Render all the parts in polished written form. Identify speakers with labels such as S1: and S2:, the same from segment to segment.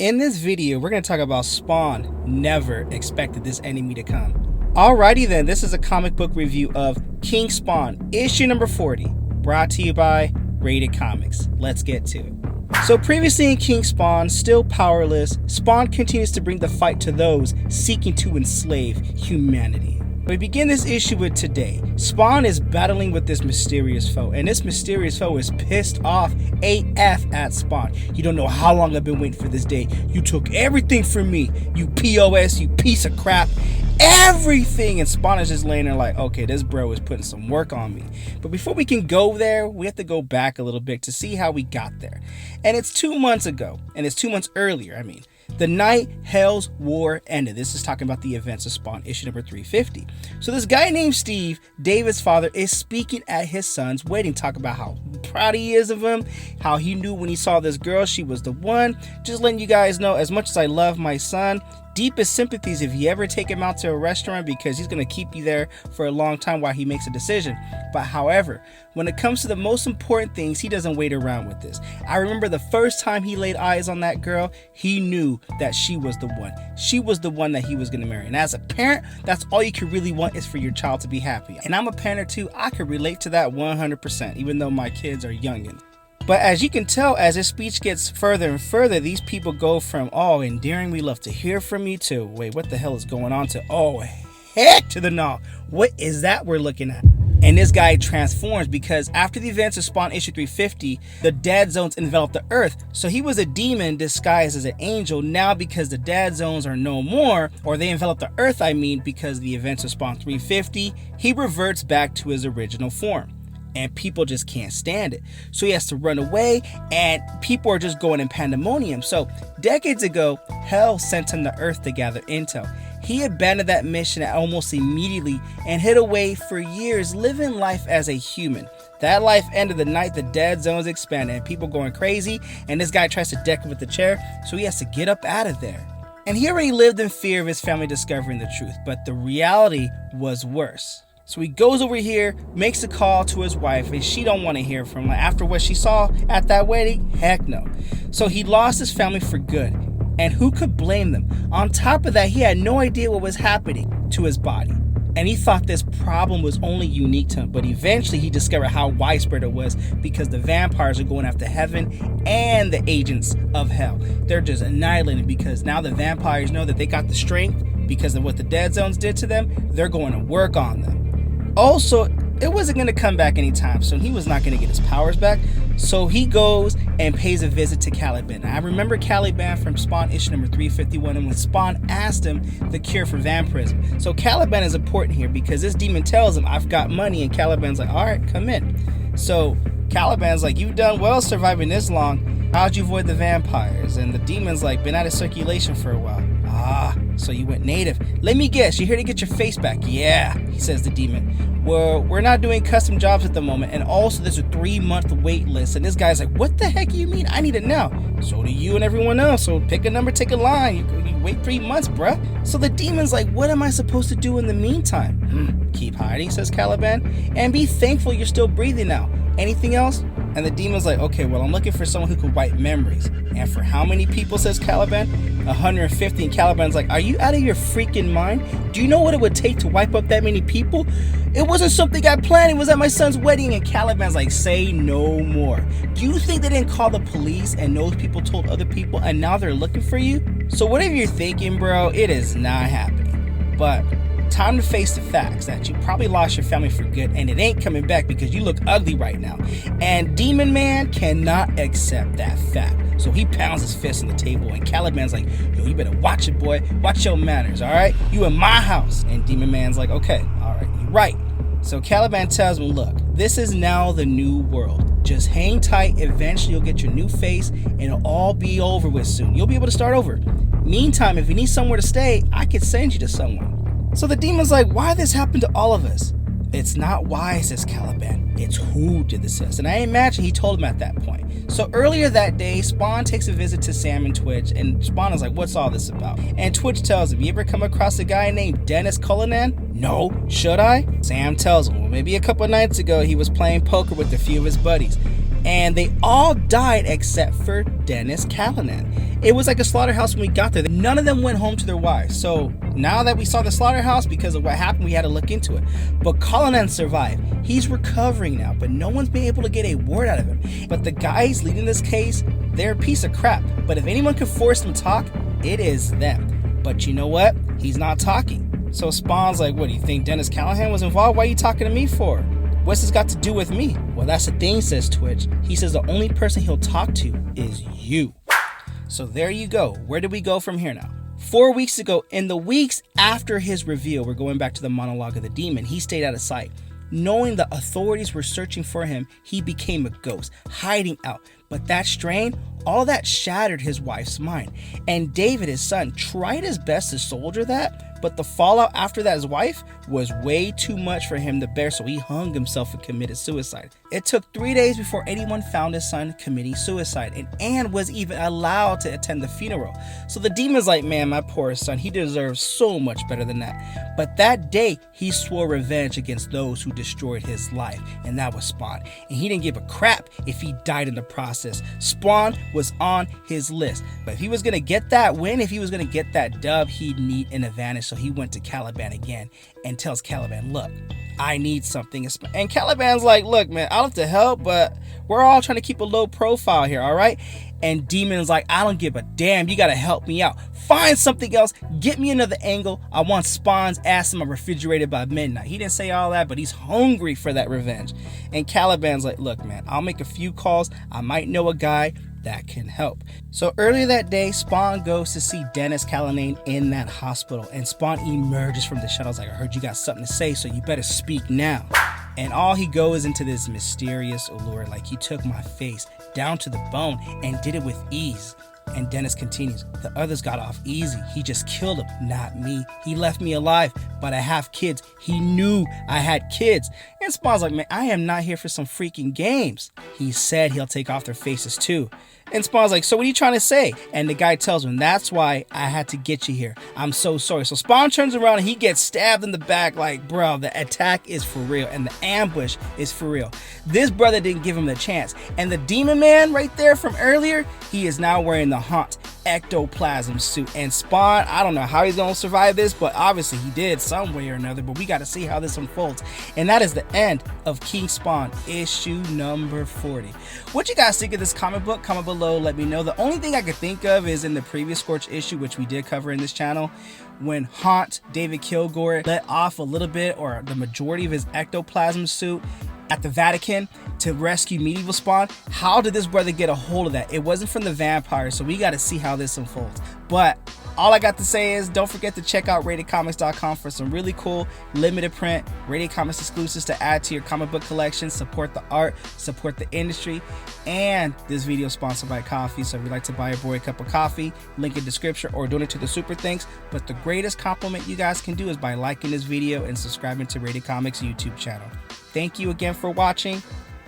S1: In this video, we're going to talk about Spawn. Never expected this enemy to come. Alrighty then, this is a comic book review of King Spawn, issue number 40, brought to you by RatedComics. Let's get to it. So previously in King Spawn, still powerless, Spawn continues to bring the fight to those seeking to enslave humanity. We begin this issue with today. Spawn is battling with this mysterious foe, and this mysterious foe is pissed off AF at Spawn. You don't know how long I've been waiting for this day. You took everything from me, you POS, you piece of crap. Everything. And Spawn is just laying there like, okay, this bro is putting some work on me. But before we can go there, we have to go back a little bit to see how we got there. And it's 2 months ago, and it's 2 months earlier, the night Hell's War ended. This is talking about the events of Spawn, issue number 350. So this guy named Steve, David's father, is speaking at his son's wedding, talking about how proud he is of him, how he knew when he saw this girl, she was the one. Just letting you guys know, as much as I love my son, deepest sympathies if you ever take him out to a restaurant, because he's going to keep you there for a long time while he makes a decision. But however, when it comes to the most important things, he doesn't wait around with this. I remember the first time he laid eyes on that girl, he knew that she was the one. She was the one that he was going to marry. And as a parent, that's all you can really want, is for your child to be happy. And I'm a parent too. I could relate to that 100%, even though my kids are youngin'. But as you can tell, as his speech gets further and further, these people go from, oh, endearing, we love to hear from you, to, wait, what the hell is going on, to, oh, heck to the no. What is that we're looking at? And this guy transforms, because after the events of Spawn issue 350, the dead zones enveloped the earth. So he was a demon disguised as an angel. Now, because the dead zones are no more, or they envelop the earth, because the events of Spawn 350, he reverts back to his original form. And people just can't stand it. So he has to run away, and people are just going in pandemonium. So decades ago, Hell sent him to Earth to gather intel. He abandoned that mission almost immediately and hid away for years, living life as a human. That life ended the night the dead zones expanded, and people going crazy, and this guy tries to deck him with the chair, so he has to get up out of there. And he already lived in fear of his family discovering the truth, but the reality was worse. So he goes over here, makes a call to his wife, and she don't want to hear from him. After what she saw at that wedding, heck no. So he lost his family for good. And who could blame them? On top of that, he had no idea what was happening to his body. And he thought this problem was only unique to him. But eventually he discovered how widespread it was, because the vampires are going after heaven and the agents of hell. They're just annihilating, because now the vampires know that they got the strength because of what the dead zones did to them. They're going to work on them. Also, it wasn't going to come back anytime soon. He was not going to get his powers back. So he goes and pays a visit to Caliban. I remember Caliban from Spawn issue number 351, and when Spawn asked him the cure for vampirism. So Caliban is important here, because this demon tells him, I've got money, and Caliban's like, all right, come in. So Caliban's like, you've done well surviving this long. How'd you avoid the vampires? And the demon's like, been out of circulation for a while. Ah, so you went native. Let me guess, you're here to get your face back. Yeah, he says, the demon. Well, we're not doing custom jobs at the moment, and also there's a 3-month wait list. And this guy's like, what the heck do you mean? I need it now. So do you and everyone else. So pick a number, take a line. You wait 3 months, bruh. So the demon's like, what am I supposed to do in the meantime? Keep hiding, says Caliban, and be thankful you're still breathing now. Anything else? And the demon's like, okay, well, I'm looking for someone who can wipe memories. And for how many people, says Caliban? 150. And Caliban's like, are you out of your freaking mind? Do you know what it would take to wipe up that many people? It wasn't something I planned. It was at my son's wedding. And Caliban's like, say no more. Do you think they didn't call the police and those people told other people and now they're looking for you? So whatever you're thinking, bro, it is not happening. But time to face the facts that you probably lost your family for good, and it ain't coming back because you look ugly right now. And Demon Man cannot accept that fact. So he pounds his fist on the table, and Caliban's like, yo, you better watch it, boy. Watch your manners, all right? You in my house. And Demon Man's like, okay, all right, you're right. So Caliban tells him, look, this is now the new world. Just hang tight. Eventually you'll get your new face, and it'll all be over with soon. You'll be able to start over. Meantime, if you need somewhere to stay, I could send you to someone. So the demon's like, why this happened to all of us? It's not why, says Caliban. It's who did this to us. And I imagine he told him at that point. So earlier that day, Spawn takes a visit to Sam and Twitch, and Spawn is like, what's all this about? And Twitch tells him, you ever come across a guy named Dennis Cullinan? No. Should I? Sam tells him, well, maybe a couple nights ago he was playing poker with a few of his buddies. and they all died except for Dennis Caliban. It was like a slaughterhouse when we got there. None of them went home to their wives. So now that we saw the slaughterhouse, because of what happened, we had to look into it. But Caliban survived. He's recovering now, but no one's been able to get a word out of him. But the guys leading this case, they're a piece of crap. But if anyone can force them to talk, it is them. But you know what? He's not talking. So Spawn's like, what do you think Dennis Caliban was involved? Why are you talking to me for? What's this got to do with me? Well, that's the thing, says Twitch. He says the only person he'll talk to is you. So there you go. Where do we go from here now? 4 weeks ago, in the weeks after his reveal, we're going back to the monologue of the demon, he stayed out of sight. Knowing the authorities were searching for him, he became a ghost, hiding out. But that strain, all that shattered his wife's mind. And David, his son, tried his best to soldier that, but the fallout after that, his wife, was way too much for him to bear, so he hung himself and committed suicide. It took 3 days before anyone found his son committing suicide, and Anne was even allowed to attend the funeral. So the demon's like, man, my poor son, he deserves so much better than that. But that day, he swore revenge against those who destroyed his life, and that was Spawn. And he didn't give a crap if he died in the process. Spawn was on his list. But if he was going to get that win, if he was going to get that dub, he'd need an advantage. So he went to Caliban again and tells Caliban, look, I need something. And Caliban's like, look, man, I'll have to help, but we're all trying to keep a low profile here, all right? And Demon's like, I don't give a damn. You got to help me out. Find something else. Get me another angle. I want Spawn's ass in my refrigerator by midnight. He didn't say all that, but he's hungry for that revenge. And Caliban's like, look, man, I'll make a few calls. I might know a guy that can help. So earlier that day, Spawn goes to see Dennis Caliban in that hospital, and Spawn emerges from the shuttles like, I heard you got something to say, so you better speak now. And all he goes into this mysterious allure, like he took my face down to the bone and did it with ease. And Dennis continues, the others got off easy. He just killed him, not me. He left me alive, but I have kids. He knew I had kids. And Spawn's like, man, I am not here for some freaking games. He said he'll take off their faces too. And Spawn's like, so what are you trying to say? And the guy tells him, that's why I had to get you here. I'm so sorry. So Spawn turns around and he gets stabbed in the back like, bro, the attack is for real and the ambush is for real. This brother didn't give him the chance. And the demon man right there from earlier, he is now wearing the Haunt ectoplasm suit. And Spawn, I don't know how he's gonna survive this, but obviously he did some way or another. But we got to see how this unfolds. And that is the end of King Spawn issue number 40. What you guys think of this comic book? Comment below, let me know. The only thing I could think of is in the previous Scorch issue, which we did cover in this channel, when Haunt David Kilgore let off a little bit or the majority of his ectoplasm suit at the Vatican to rescue medieval Spawn. How did this brother get a hold of that? It wasn't from the vampire, so we got to see how this unfolds. But all I got to say is don't forget to check out RatedComics.com for some really cool limited print Rated Comics exclusives to add to your comic book collection. Support the art, support the industry, and this video is sponsored by coffee. So if you'd like to buy a boy a cup of coffee, link in description or donate to the Super Thanks. But the greatest compliment you guys can do is by liking this video and subscribing to Rated Comics YouTube channel. Thank you again for watching.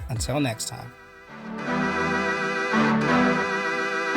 S1: Until next time.